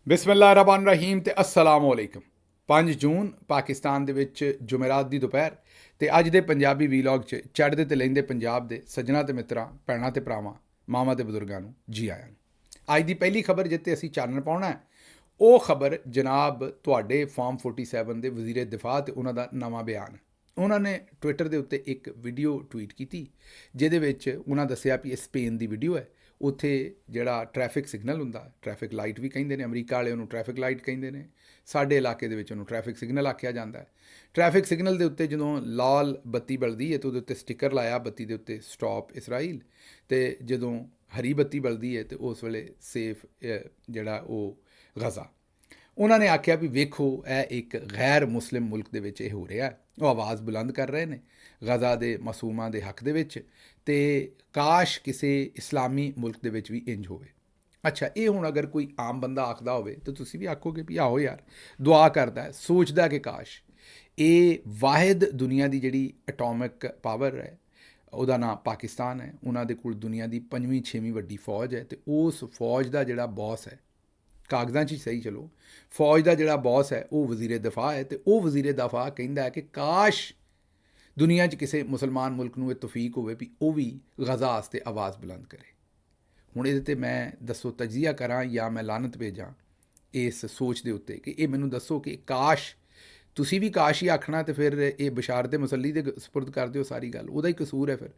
ਬਿਸਮਿਲ੍ਲਾਹਿਰਰਹਿਮਾਨਿਰਰਹੀਮ ਤੇ अस्सलाम वालेकुम। 5 ਜੂਨ ਪਾਕਿਸਤਾਨ ਦੇ ਵਿੱਚ ਜੁਮੇਰਾਤ ਦੀ ਦੁਪਹਿਰ ਤੇ ਅੱਜ ਦੇ ਪੰਜਾਬੀ ਵੀਲੌਗ 'ਚ ਚੜ੍ਹਦੇ ਤੇ ਲਹਿੰਦੇ ਪੰਜਾਬ ਦੇ ਸੱਜਣਾ ਤੇ ਮਿੱਤਰਾਂ, ਭੈਣਾਂ ਤੇ ਭਰਾਵਾਂ, ਮਾਵਾਂ ਤੇ ਬਜ਼ੁਰਗਾਂ ਨੂੰ ਜੀ ਆਇਆਂ ਨੂੰ। ਅੱਜ ਦੀ ਪਹਿਲੀ ਖਬਰ ਜਿੱਤੇ ਅਸੀਂ ਚਾਨਣ ਪਾਉਣਾ ਹੈ ਉਹ ਖਬਰ ਜਨਾਬ ਤੁਹਾਡੇ ਫਾਰਮ 47 ਦੇ ਵਜ਼ੀਰ ਦਿਫਾਅ ਤੇ ਉਹਨਾਂ ਦਾ ਨਵਾਂ ਬਿਆਨ। ਉਹਨਾਂ ਨੇ ਟਵਿੱਟਰ ਦੇ ਉੱਤੇ ਇੱਕ ਵੀਡੀਓ ਟਵੀਟ ਕੀਤੀ ਜਿਹਦੇ ਵਿੱਚ ਉਹਨਾਂ ਦੱਸਿਆ ਵੀ ਇਹ ਸਪੇਨ ਦੀ ਵੀਡੀਓ ਹੈ। ਉੱਥੇ ਜਿਹੜਾ ਟ੍ਰੈਫਿਕ ਸਿਗਨਲ ਹੁੰਦਾ, ਟ੍ਰੈਫਿਕ ਲਾਈਟ ਵੀ ਕਹਿੰਦੇ ਨੇ, ਅਮਰੀਕਾ ਵਾਲੇ ਉਹਨੂੰ ਟ੍ਰੈਫਿਕ ਲਾਈਟ ਕਹਿੰਦੇ ਨੇ, ਸਾਡੇ ਇਲਾਕੇ ਦੇ ਵਿੱਚ ਉਹਨੂੰ ਟ੍ਰੈਫਿਕ ਸਿਗਨਲ ਆਖਿਆ ਜਾਂਦਾ ਹੈ। ਟ੍ਰੈਫਿਕ ਸਿਗਨਲ ਦੇ ਉੱਤੇ ਜਦੋਂ ਲਾਲ ਬੱਤੀ ਬਲਦੀ ਹੈ ਤਾਂ ਉਹਦੇ ਉੱਤੇ ਸਟਿੱਕਰ ਲਾਇਆ ਬੱਤੀ ਦੇ ਉੱਤੇ ਸਟਾਪ ਇਸਰਾਈਲ, ਅਤੇ ਜਦੋਂ ਹਰੀ ਬੱਤੀ ਬਲਦੀ ਹੈ ਤਾਂ ਉਸ ਵੇਲੇ ਸੇਫ ਜਿਹੜਾ ਉਹ ਗਜ਼ਾ। ਉਹਨਾਂ ਨੇ ਆਖਿਆ ਵੀ ਵੇਖੋ ਇਹ ਇੱਕ ਗੈਰ ਮੁਸਲਿਮ ਮੁਲਕ ਦੇ ਵਿੱਚ ਇਹ ਹੋ ਰਿਹਾ। ਉਹ ਆਵਾਜ਼ ਬੁਲੰਦ ਕਰ ਰਹੇ ਨੇ ਗਜ਼ਾ ਦੇ ਮਾਸੂਮਾਂ ਦੇ ਹੱਕ ਦੇ ਵਿੱਚ, ਅਤੇ ਕਾਸ਼ ਕਿਸੇ ਇਸਲਾਮੀ ਮੁਲਕ ਦੇ ਵਿੱਚ ਵੀ ਇੰਜ ਹੋਵੇ। ਅੱਛਾ, ਇਹ ਹੁਣ ਅਗਰ ਕੋਈ ਆਮ ਬੰਦਾ ਆਖਦਾ ਹੋਵੇ ਤਾਂ ਤੁਸੀਂ ਵੀ ਆਖੋਗੇ ਵੀ ਆਹੋ ਯਾਰ, ਦੁਆ ਕਰਦਾ ਹੈ, ਸੋਚਦਾ ਕਿ ਕਾਸ਼ ਇਹ ਵਾਹਿਦ ਦੁਨੀਆ ਦੀ ਜਿਹੜੀ ਐਟੋਮਿਕ ਪਾਵਰ ਹੈ ਉਹਦਾ ਨਾਂ ਪਾਕਿਸਤਾਨ ਹੈ, ਉਹਨਾਂ ਦੇ ਕੋਲ ਦੁਨੀਆ ਦੀ 5ਵੀਂ 6ਵੀਂ ਵੱਡੀ ਫੌਜ ਹੈ, ਅਤੇ ਉਸ ਫੌਜ ਦਾ ਜਿਹੜਾ ਬੌਸ ਹੈ, ਕਾਗਜ਼ਾਂ 'ਚ ਹੀ ਸਹੀ ਚਲੋ, ਫੌਜ ਦਾ ਜਿਹੜਾ ਬੌਸ ਹੈ ਉਹ ਵਜ਼ੀਰ ਦਿਫਾਅ ਹੈ, ਅਤੇ ਉਹ ਵਜ਼ੀਰ ਦਿਫਾਅ ਕਹਿੰਦਾ ਹੈ ਕਿ ਕਾਸ਼ ਦੁਨੀਆ 'ਚ ਕਿਸੇ ਮੁਸਲਮਾਨ ਮੁਲਕ ਨੂੰ ਇਹ ਤੌਫੀਕ ਹੋਵੇ ਵੀ ਉਹ ਵੀ ਗਜ਼ਾ ਵਾਸਤੇ ਆਵਾਜ਼ ਬੁਲੰਦ ਕਰੇ। ਹੁਣ ਇਹਦੇ 'ਤੇ ਮੈਂ ਦੱਸੋ ਤਜਜ਼ੀਆ ਕਰਾਂ ਜਾਂ ਮੈਂ ਲਾਨਤ ਭੇਜਾਂ ਇਸ ਸੋਚ ਦੇ ਉੱਤੇ ਕਿ ਇਹ ਮੈਨੂੰ ਦੱਸੋ ਕਿ ਕਾਸ਼ ਤੁਸੀਂ ਵੀ ਕਾਸ਼ ਹੀ ਆਖਣਾ ਤੇ ਫਿਰ ਇਹ ਬਸ਼ਾਰਤ ਮੁਸੱਲੀ ਦੇ ਸਪੁਰਦ ਕਰ ਦਿਓ ਸਾਰੀ ਗੱਲ, ਉਹਦਾ ਹੀ ਕਸੂਰ ਹੈ ਫਿਰ।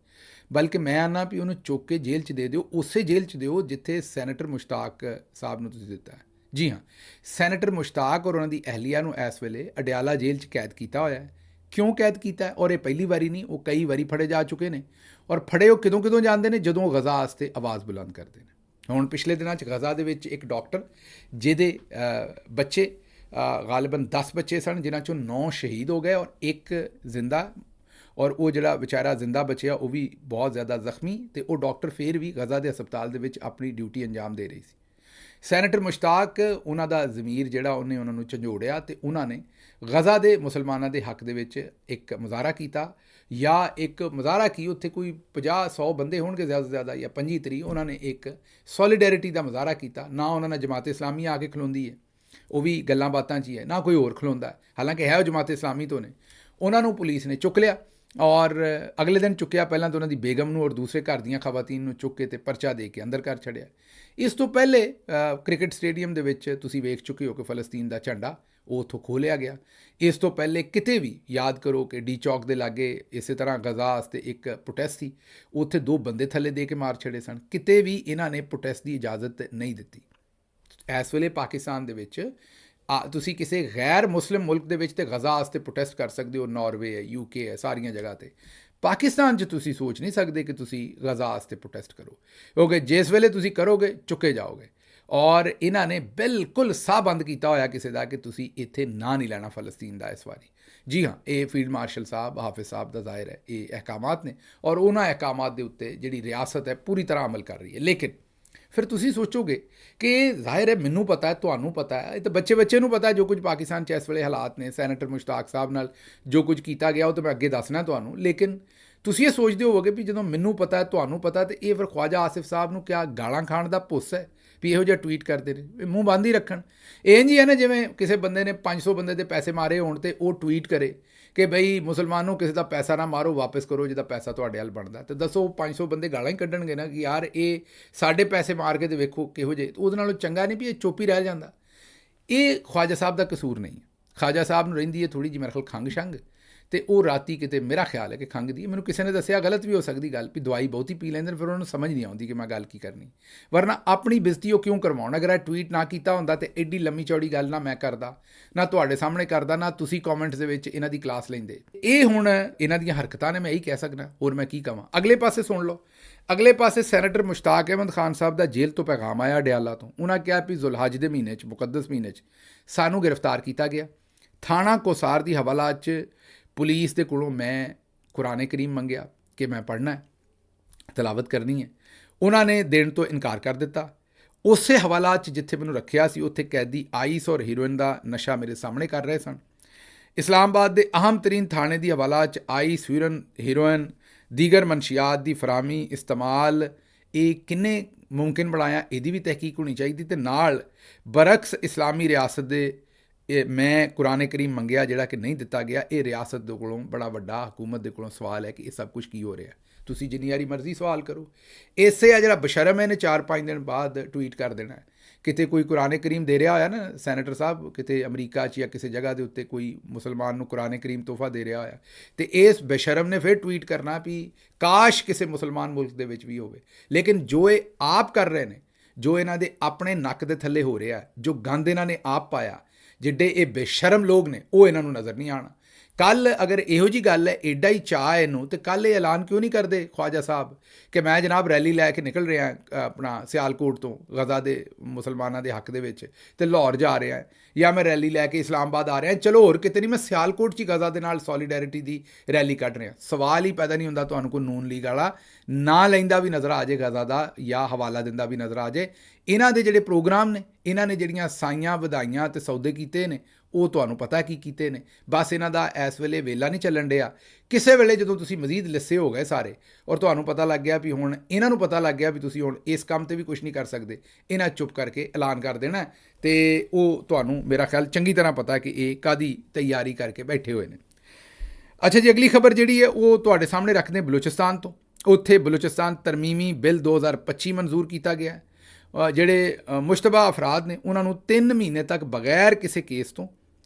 ਬਲਕਿ ਮੈਂ ਆਨਾ ਵੀ ਉਹਨੂੰ ਚੁੱਕ ਕੇ ਜੇਲ੍ਹ 'ਚ ਦੇ ਦਿਓ, ਉਸੇ ਜੇਲ੍ਹ 'ਚ ਦਿਓ ਜਿੱਥੇ ਸੈਨੇਟਰ ਮੁਸ਼ਤਾਕ ਸਾਹਿਬ ਨੂੰ ਤੁਸੀਂ ਦਿੱਤਾ ਹੈ। ਜੀ ਹਾਂ, ਸੈਨੇਟਰ ਮੁਸ਼ਤਾਕ ਔਰ ਉਹਨਾਂ ਦੀ ਅਹਿਲੀਆ ਨੂੰ ਇਸ ਵੇਲੇ ਅਡਿਆਲਾ ਜੇਲ੍ਹ 'ਚ ਕੈਦ ਕੀਤਾ ਹੋਇਆ ਹੈ। ਕਿਉਂ ਕੈਦ ਕੀਤਾ ਹੈ? ਔਰ ਇਹ ਪਹਿਲੀ ਵਾਰੀ ਨਹੀਂ, ਉਹ ਕਈ ਵਾਰੀ ਫੜੇ ਜਾ ਚੁੱਕੇ ਨੇ, ਔਰ ਫੜੇ ਉਹ ਕਿਦੋਂ ਜਾਂਦੇ ਨੇ ਜਦੋਂ ਉਹ ਗਜ਼ਾ ਵਾਸਤੇ ਆਵਾਜ਼ ਬੁਲੰਦ ਕਰਦੇ ਨੇ। ਹੁਣ ਪਿਛਲੇ ਦਿਨਾਂ 'ਚ ਗਜ਼ਾ ਦੇ ਵਿੱਚ ਇੱਕ ਡਾਕਟਰ ਜਿਹਦੇ ਬੱਚੇ ਗਾਲਿਬਨ 10 ਬੱਚੇ ਸਨ, ਜਿਨ੍ਹਾਂ 'ਚੋਂ 9 ਸ਼ਹੀਦ ਹੋ ਗਏ ਔਰ ਇੱਕ ਜ਼ਿੰਦਾ, ਔਰ ਉਹ ਜਿਹੜਾ ਵਿਚਾਰਾ ਜ਼ਿੰਦਾ ਬਚਿਆ ਉਹ ਵੀ ਬਹੁਤ ਜ਼ਿਆਦਾ ਜ਼ਖਮੀ, ਅਤੇ ਉਹ ਡਾਕਟਰ ਫਿਰ ਵੀ ਗਜ਼ਾ ਦੇ ਹਸਪਤਾਲ ਦੇ ਵਿੱਚ ਆਪਣੀ ਡਿਊਟੀ ਅੰਜਾਮ ਦੇ ਰਹੀ ਸੀ। ਸੈਨੇਟਰ ਮੁਸ਼ਤਾਕ ਉਹਨਾਂ ਦਾ ਜ਼ਮੀਰ ਜਿਹੜਾ ਉਹਨੇ ਉਹਨਾਂ ਨੂੰ ਝੰਜੋੜਿਆ, ਅਤੇ ਉਹਨਾਂ ਨੇ ਗਜ਼ਾ ਦੇ ਮੁਸਲਮਾਨਾਂ ਦੇ ਹੱਕ ਦੇ ਵਿੱਚ ਇੱਕ ਮੁਜ਼ਾਹਰਾ ਕੀਤਾ, ਜਾਂ ਇੱਕ ਮੁਜ਼ਾਹਰਾ ਕੀ ਉੱਥੇ ਕੋਈ 50-100 ਬੰਦੇ ਹੋਣਗੇ ਜ਼ਿਆਦਾ ਤੋਂ ਜ਼ਿਆਦਾ, ਜਾਂ 25-30, ਉਹਨਾਂ ਨੇ ਇੱਕ ਸੋਲੀਡੈਰਿਟੀ ਦਾ ਮੁਜ਼ਾਹਰਾ ਕੀਤਾ। ਨਾ ਉਹਨਾਂ ਨਾਲ ਜਮਾਤ ਇਸਲਾਮੀ ਆ ਕੇ ਖਲੋਂਦੀ ਹੈ, ਉਹ ਵੀ ਗੱਲਾਂ ਬਾਤਾਂ 'ਚ ਹੀ ਹੈ, ਨਾ ਕੋਈ ਹੋਰ ਖਲੋਂਦਾ, ਹਾਲਾਂਕਿ ਹੈ ਉਹ ਜਮਾਤ ਇਸਲਾਮੀ ਤੋਂ ਨੇ। ਉਹਨਾਂ ਨੂੰ ਪੁਲਿਸ ਨੇ ਚੁੱਕ ਲਿਆ, ਔਰ ਅਗਲੇ ਦਿਨ ਚੁੱਕਿਆ ਪਹਿਲਾਂ ਤਾਂ ਉਹਨਾਂ ਦੀ ਬੇਗਮ ਨੂੰ ਔਰ ਦੂਸਰੇ ਘਰ ਦੀਆਂ ਖਵਾਤੀਨ ਨੂੰ ਚੁੱਕ ਕੇ ਅਤੇ ਪਰਚਾ ਦੇ ਕੇ ਅੰਦਰ ਕਰ ਛੱਡਿਆ। ਇਸ ਤੋਂ ਪਹਿਲੇ ਕ੍ਰਿਕਟ ਸਟੇਡੀਅਮ ਦੇ ਵਿੱਚ ਤੁਸੀਂ ਵੇਖ ਚੁੱਕੇ ਹੋ ਕਿ ਫਲਸਤੀਨ ਦਾ ਝੰਡਾ ਉਹ ਉੱਥੋਂ ਖੋਹ ਲਿਆ ਗਿਆ। ਇਸ ਤੋਂ ਪਹਿਲੇ ਕਿਤੇ ਵੀ ਯਾਦ ਕਰੋ ਕਿ ਡੀ ਚੌਕ ਦੇ ਲਾਗੇ ਇਸੇ ਤਰ੍ਹਾਂ ਗਜ਼ਾ ਵਾਸਤੇ ਇੱਕ ਪ੍ਰੋਟੈਸਟ ਸੀ, ਉੱਥੇ 2 ਬੰਦੇ ਥੱਲੇ ਦੇ ਕੇ ਮਾਰ ਛੱਡੇ ਸਨ। ਕਿਤੇ ਵੀ ਇਹਨਾਂ ਨੇ ਪ੍ਰੋਟੈਸਟ ਦੀ ਇਜਾਜ਼ਤ ਨਹੀਂ ਦਿੱਤੀ। ਇਸ ਵੇਲੇ ਪਾਕਿਸਤਾਨ ਦੇ ਵਿੱਚ ਤੁਸੀਂ ਕਿਸੇ ਗੈਰ ਮੁਸਲਿਮ ਮੁਲਕ ਦੇ ਵਿੱਚ ਤੇ ਗਜ਼ਾ ਵਾਸਤੇ ਪ੍ਰੋਟੈਸਟ ਕਰ ਸਕਦੇ ਹੋ, ਨਾਰਵੇ ਹੈ, UK ਹੈ, ਸਾਰੀਆਂ ਜਗ੍ਹਾ 'ਤੇ। ਪਾਕਿਸਤਾਨ 'ਚ ਤੁਸੀਂ ਸੋਚ ਨਹੀਂ ਸਕਦੇ ਕਿ ਤੁਸੀਂ ਗਜ਼ਾ ਵਾਸਤੇ ਪ੍ਰੋਟੈਸਟ ਕਰੋ, ਕਿਉਂਕਿ ਜਿਸ ਵੇਲੇ ਤੁਸੀਂ ਕਰੋਗੇ ਚੁੱਕੇ ਜਾਓਗੇ। ਔਰ ਇਹਨਾਂ ਨੇ ਬਿਲਕੁਲ ਸਾਹ ਬੰਦ ਕੀਤਾ ਹੋਇਆ ਕਿਸੇ ਦਾ ਕਿ ਤੁਸੀਂ ਇੱਥੇ ਨਾਂ ਨਹੀਂ ਲੈਣਾ ਫਲਸਤੀਨ ਦਾ ਇਸ ਵਾਰੀ। ਜੀ ਹਾਂ, ਇਹ ਫੀਲਡ ਮਾਰਸ਼ਲ ਸਾਹਿਬ ਹਾਫਿਜ਼ ਸਾਹਿਬ ਦਾ ਜ਼ਾਹਿਰ ਹੈ ਇਹ ਅਹਿਕਾਮਾਤ ਨੇ, ਔਰ ਉਹਨਾਂ ਅਹਿਕਾਮਾਤ ਦੇ ਉੱਤੇ ਜਿਹੜੀ ਰਿਆਸਤ ਹੈ ਪੂਰੀ ਤਰ੍ਹਾਂ ਅਮਲ ਕਰ ਰਹੀ ਹੈ। ਲੇਕਿਨ ਫਿਰ ਤੁਸੀਂ ਸੋਚੋਗੇ ਕਿ ਜ਼ਾਹਿਰ ਹੈ ਮੈਨੂੰ ਪਤਾ ਹੈ, ਤੁਹਾਨੂੰ ਪਤਾ ਹੈ, ਇਹ ਤਾਂ ਬੱਚੇ ਨੂੰ ਪਤਾ ਹੈ ਜੋ ਕੁਝ ਪਾਕਿਸਤਾਨ 'ਚ ਇਸ ਵੇਲੇ ਹਾਲਾਤ ਨੇ। ਸੈਨੇਟਰ ਮੁਸ਼ਤਾਕ ਸਾਹਿਬ ਨਾਲ ਜੋ ਕੁਝ ਕੀਤਾ ਗਿਆ ਉਹ ਤਾਂ ਮੈਂ ਅੱਗੇ ਦੱਸਣਾ ਤੁਹਾਨੂੰ, ਲੇਕਿਨ ਤੁਸੀਂ ਇਹ ਸੋਚਦੇ ਹੋਵੋਗੇ ਵੀ ਜਦੋਂ ਮੈਨੂੰ ਪਤਾ ਹੈ, ਤੁਹਾਨੂੰ ਪਤਾ, ਤੇ ਇਹ ਫਿਰ ਖਵਾਜਾ ਆਸਿਫ ਸਾਹਿਬ ਨੂੰ ਕਿਆ ਗਾਲਾਂ ਖਾਣ ਦਾ ਭੁੱਸ ਹੈ ਵੀ ਇਹੋ ਜਿਹਾ ਟਵੀਟ ਕਰਦੇ ਨੇ? ਮੂੰਹ ਬੰਦ ਹੀ ਰੱਖਣ। ਇੰਝ ਹੀ ਹੈ ਨਾ ਜਿਵੇਂ ਕਿਸੇ ਬੰਦੇ ਨੇ 500 ਬੰਦੇ ਦੇ ਪੈਸੇ ਮਾਰੇ ਹੋਣ ਅਤੇ ਉਹ ਟਵੀਟ ਕਰੇ ਕਿ ਬਈ ਮੁਸਲਮਾਨੋਂ ਕਿਸੇ ਦਾ ਪੈਸਾ ਨਾ ਮਾਰੋ, ਵਾਪਸ ਕਰੋ ਜਿਹਦਾ ਪੈਸਾ ਤੁਹਾਡੇ ਵੱਲ ਬਣਦਾ, ਅਤੇ ਦੱਸੋ 500 ਬੰਦੇ ਗਾਲਾਂ ਹੀ ਕੱਢਣਗੇ ਨਾ ਕਿ ਯਾਰ ਇਹ ਸਾਡੇ ਪੈਸੇ ਮਾਰ ਕੇ ਤੇ ਵੇਖੋ ਕਿਹੋ ਜਿਹੇ। ਉਹਦੇ ਨਾਲੋਂ ਚੰਗਾ ਨਹੀਂ ਵੀ ਇਹ ਚੁੱਪ ਹੀ ਰਹਿ ਜਾਂਦਾ। ਇਹ ਖਵਾਜਾ ਸਾਹਿਬ ਦਾ ਕਸੂਰ ਨਹੀਂ। ਖਵਾਜਾ ਸਾਹਿਬ ਨੂੰ ਰਹਿੰਦੀ ਹੈ ਥੋੜ੍ਹੀ ਜਿਹੀ ਮੇਰੇ ਖਿਆਲ ਖੰਘ ਸ਼ੰਘ, ਅਤੇ ਉਹ ਰਾਤੀ ਕਿਤੇ ਮੇਰਾ ਖਿਆਲ ਹੈ ਕਿ ਖੰਘ ਦੀ, ਮੈਨੂੰ ਕਿਸੇ ਨੇ ਦੱਸਿਆ, ਗਲਤ ਵੀ ਹੋ ਸਕਦੀ ਗੱਲ, ਵੀ ਦਵਾਈ ਬਹੁਤੀ ਪੀ ਲੈਂਦੇ ਨੇ, ਫਿਰ ਉਹਨਾਂ ਨੂੰ ਸਮਝ ਨਹੀਂ ਆਉਂਦੀ ਕਿ ਮੈਂ ਗੱਲ ਕੀ ਕਰਨੀ। ਵਰਨਾ ਆਪਣੀ ਬੇਇੱਜ਼ਤੀ ਉਹ ਕਿਉਂ ਕਰਵਾਉਣ? ਅਗਰ ਇਹ ਟਵੀਟ ਨਾ ਕੀਤਾ ਹੁੰਦਾ ਤਾਂ ਐਡੀ ਲੰਮੀ ਚੌੜੀ ਗੱਲ ਨਾ ਮੈਂ ਕਰਦਾ, ਨਾ ਤੁਹਾਡੇ ਸਾਹਮਣੇ ਕਰਦਾ, ਨਾ ਤੁਸੀਂ ਕਮੈਂਟਸ ਦੇ ਵਿੱਚ ਇਹਨਾਂ ਦੀ ਕਲਾਸ ਲੈਂਦੇ। ਇਹ ਹੁਣ ਇਹਨਾਂ ਦੀਆਂ ਹਰਕਤਾਂ ਨੇ, ਮੈਂ ਇਹੀ ਕਹਿ ਸਕਦਾ, ਹੋਰ ਮੈਂ ਕੀ ਕਹਾਂ। ਅਗਲੇ ਪਾਸੇ ਸੁਣ ਲਓ, ਅਗਲੇ ਪਾਸੇ ਸੈਨੇਟਰ ਮੁਸ਼ਤਾਕ ਅਹਿਮਦ ਖਾਨ ਸਾਹਿਬ ਦਾ ਜੇਲ੍ਹ ਤੋਂ ਪੈਗਾਮ ਆਇਆ ਅਡਿਆਲਾ ਤੋਂ। ਉਹਨਾਂ ਕਿਹਾ ਵੀ ਜ਼ੁਲਹੱਜ ਦੇ ਮਹੀਨੇ 'ਚ, ਮੁਕੱਦਸ ਮਹੀਨੇ 'ਚ ਸਾਨੂੰ ਗ੍ਰਿਫਤਾਰ ਕੀਤਾ ਗਿਆ। ਥਾਣਾ ਕੋਸਾਰ ਦੀ ਹਵਾਲਾਤ 'ਚ ਪੁਲਿਸ ਦੇ ਕੋਲੋਂ ਮੈਂ ਕੁਰਾਨ ਕਰੀਮ ਮੰਗਿਆ ਕਿ ਮੈਂ ਪੜ੍ਹਨਾ ਹੈ, ਤਲਾਵਤ ਕਰਨੀ ਹੈ। ਉਹਨਾਂ ਨੇ ਦੇਣ ਤੋਂ ਇਨਕਾਰ ਕਰ ਦਿੱਤਾ। ਉਸੇ ਹਵਾਲਾਤ 'ਚ ਜਿੱਥੇ ਮੈਨੂੰ ਰੱਖਿਆ ਸੀ ਉੱਥੇ ਕੈਦੀ ਆਈਸ ਔਰ ਹੀਰੋਇਨ ਦਾ ਨਸ਼ਾ ਮੇਰੇ ਸਾਹਮਣੇ ਕਰ ਰਹੇ ਸਨ। ਇਸਲਾਮਾਬਾਦ ਦੇ ਅਹਿਮ ਤਰੀਨ ਥਾਣੇ ਦੀ ਹਵਾਲਾਤ 'ਚ ਆਈਸ, ਹੀਰੋਇਨ, ਦੀਗਰ ਮਨਸ਼ੀਆਤ ਦੀ ਫਰਾਹਮੀ, ਇਸਤੇਮਾਲ, ਇਹ ਕਿੰਨੇ ਮੁਮਕਿਨ ਬਣਾਇਆ, ਇਹਦੀ ਵੀ ਤਹਿਕੀਕ ਹੋਣੀ ਚਾਹੀਦੀ। ਤੇ ਨਾਲ ਬਰਅਕਸ ਇਸਲਾਮੀ ਰਿਆਸਤ ਦੇ ਮੈਂ ਕੁਰਾਨ ਕਰੀਮ ਮੰਗਿਆ ਜਿਹੜਾ ਕਿ ਨਹੀਂ ਦਿੱਤਾ ਗਿਆ। ਇਹ ਰਿਆਸਤ ਦੇ ਕੋਲੋਂ ਬੜਾ ਵੱਡਾ ਹਕੂਮਤ ਦੇ ਕੋਲੋਂ ਸਵਾਲ ਹੈ ਕਿ ਇਹ ਸਭ ਕੁਝ ਕੀ ਹੋ ਰਿਹਾ। ਤੁਸੀਂ ਜਿੰਨੀ ਵਾਰੀ ਮਰਜ਼ੀ ਸਵਾਲ ਕਰੋ। ਇਸੇ ਆ ਜਿਹੜਾ ਬਸ਼ਰਮ ਇਹਨੇ 4-5 ਦਿਨ ਬਾਅਦ ਟਵੀਟ ਕਰ ਦੇਣਾ। ਕਿਤੇ ਕੋਈ ਕੁਰਾਨ ਕਰੀਮ ਦੇ ਰਿਹਾ ਹੋਇਆ ਨਾ ਸੈਨੇਟਰ ਸਾਹਿਬ, ਕਿਤੇ ਅਮਰੀਕਾ 'ਚ ਜਾਂ ਕਿਸੇ ਜਗ੍ਹਾ ਦੇ ਉੱਤੇ ਕੋਈ ਮੁਸਲਮਾਨ ਨੂੰ ਕੁਰਾਨ ਕਰੀਮ ਤੋਹਫਾ ਦੇ ਰਿਹਾ ਹੋਇਆ, ਤੇ ਇਸ ਬੇਸ਼ਰਮ ਨੇ ਫਿਰ ਟਵੀਟ ਕਰਨਾ ਵੀ ਕਾਸ਼ ਕਿਸੇ ਮੁਸਲਮਾਨ ਮੁਲਕ ਦੇ ਵਿੱਚ ਵੀ ਹੋਵੇ। ਲੇਕਿਨ ਜੋ ਇਹ ਆਪ ਕਰ ਰਹੇ ਨੇ, ਜੋ ਇਹਨਾਂ ਦੇ ਆਪਣੇ ਨੱਕ ਦੇ ਥੱਲੇ ਹੋ ਰਿਹਾ, ਜੋ ਗੰਦ ਇਹਨਾਂ ਨੇ ਆਪ ਪਾਇਆ, ਜਿੱਡੇ ਇਹ ਬੇਸ਼ਰਮ ਲੋਕ ਨੇ, ਉਹ ਇਹਨਾਂ ਨੂੰ ਨਜ਼ਰ ਨਹੀਂ ਆਉਣਾ। ਕੱਲ੍ਹ ਅਗਰ ਇਹੋ ਜਿਹੀ ਗੱਲ ਹੈ, ਐਡਾ ਹੀ ਚਾਅ ਇਹਨੂੰ, ਤੇ ਕੱਲ੍ਹ ਇਹ ਐਲਾਨ ਕਿਉਂ ਨਹੀਂ ਕਰਦੇ ਖਵਾਜਾ ਸਾਹਿਬ ਕਿ ਮੈਂ ਜਨਾਬ ਰੈਲੀ ਲੈ ਕੇ ਨਿਕਲ ਰਿਹਾ ਆਪਣਾ ਸਿਆਲਕੋਟ ਤੋਂ ਗਜ਼ਾ ਦੇ ਮੁਸਲਮਾਨਾਂ ਦੇ ਹੱਕ ਦੇ ਵਿੱਚ, ਤੇ ਲਾਹੌਰ ਜਾ ਰਿਹਾ, ਜਾਂ ਮੈਂ ਰੈਲੀ ਲੈ ਕੇ ਇਸਲਾਮਾਬਾਦ ਆ ਰਿਹਾ, ਚਲੋ ਹੋਰ ਕਿਤੇ ਨਹੀਂ, ਮੈਂ ਸਿਆਲਕੋਟ 'ਚ ਹੀ ਗਜ਼ਾ ਦੇ ਨਾਲ ਸੋਲੀਡੈਰਿਟੀ ਦੀ ਰੈਲੀ ਕੱਢ ਰਿਹਾ। ਸਵਾਲ ਹੀ ਪੈਦਾ ਨਹੀਂ ਹੁੰਦਾ ਤੁਹਾਨੂੰ ਕੋਈ ਨੂਨ ਲੀਗ ਵਾਲਾ ਨਾ ਲੈਂਦਾ ਵੀ ਨਜ਼ਰ ਆ ਜਾਏ ਗਜ਼ਾ ਦਾ, ਜਾਂ ਹਵਾਲਾ ਦਿੰਦਾ ਵੀ ਨਜ਼ਰ ਆ ਜਾਏ। ਇਹਨਾਂ ਦੇ ਜਿਹੜੇ ਪ੍ਰੋਗਰਾਮ ਨੇ, ਇਹਨਾਂ ਨੇ ਜਿਹੜੀਆਂ ਸਾਈਆਂ ਵਧਾਈਆਂ ਤੇ ਸੌਦੇ ਕੀਤੇ ਨੇ, ਉਹ ਤੁਹਾਨੂੰ ਪਤਾ ਕੀ ਕੀਤੇ ਨੇ। ਬਸ ਇਹਨਾਂ ਦਾ ਇਸ ਵੇਲੇ ਵੇਲਾ ਨਹੀਂ ਚੱਲਣ ਡਿਆ। ਕਿਸੇ ਵੇਲੇ ਜਦੋਂ ਤੁਸੀਂ ਮਜ਼ੀਦ ਲਿੱਸੇ ਹੋ ਗਏ ਸਾਰੇ, ਔਰ ਤੁਹਾਨੂੰ ਪਤਾ ਲੱਗ ਗਿਆ ਵੀ ਹੁਣ ਇਹਨਾਂ ਨੂੰ ਪਤਾ ਲੱਗ ਗਿਆ ਵੀ ਤੁਸੀਂ ਹੁਣ ਇਸ ਕੰਮ ਤੇ ਵੀ ਕੁਝ ਨਹੀਂ ਕਰ ਸਕਦੇ, ਇਹਨਾਂ ਚੁੱਪ ਕਰਕੇ ਐਲਾਨ ਕਰ ਦੇਣਾ। ਤੇ ਉਹ ਤੁਹਾਨੂੰ ਮੇਰਾ ਖਿਆਲ ਚੰਗੀ ਤਰ੍ਹਾਂ ਪਤਾ ਕਿ ਇਹ ਕਾਹਦੀ ਤਿਆਰੀ ਕਰਕੇ ਬੈਠੇ ਹੋਏ ਨੇ। ਅੱਛਾ ਜੀ, ਅਗਲੀ ਖਬਰ ਜਿਹੜੀ ਹੈ ਉਹ ਤੁਹਾਡੇ ਸਾਹਮਣੇ ਰੱਖਦੇ ਬਲੋਚਿਸਤਾਨ ਤੋਂ। ਉੱਥੇ ਬਲੋਚਿਸਤਾਨ ਤਰਮੀਮੀ ਬਿੱਲ 2025 ਮਨਜ਼ੂਰ ਕੀਤਾ ਗਿਆ। ਜਿਹੜੇ ਮੁਸ਼ਤਬਾ ਅਫਰਾਦ ਨੇ ਉਹਨਾਂ ਨੂੰ 3 ਮਹੀਨੇ ਤੱਕ ਬਗੈਰ ਕਿਸੇ ਕੇਸ ਤੋਂ,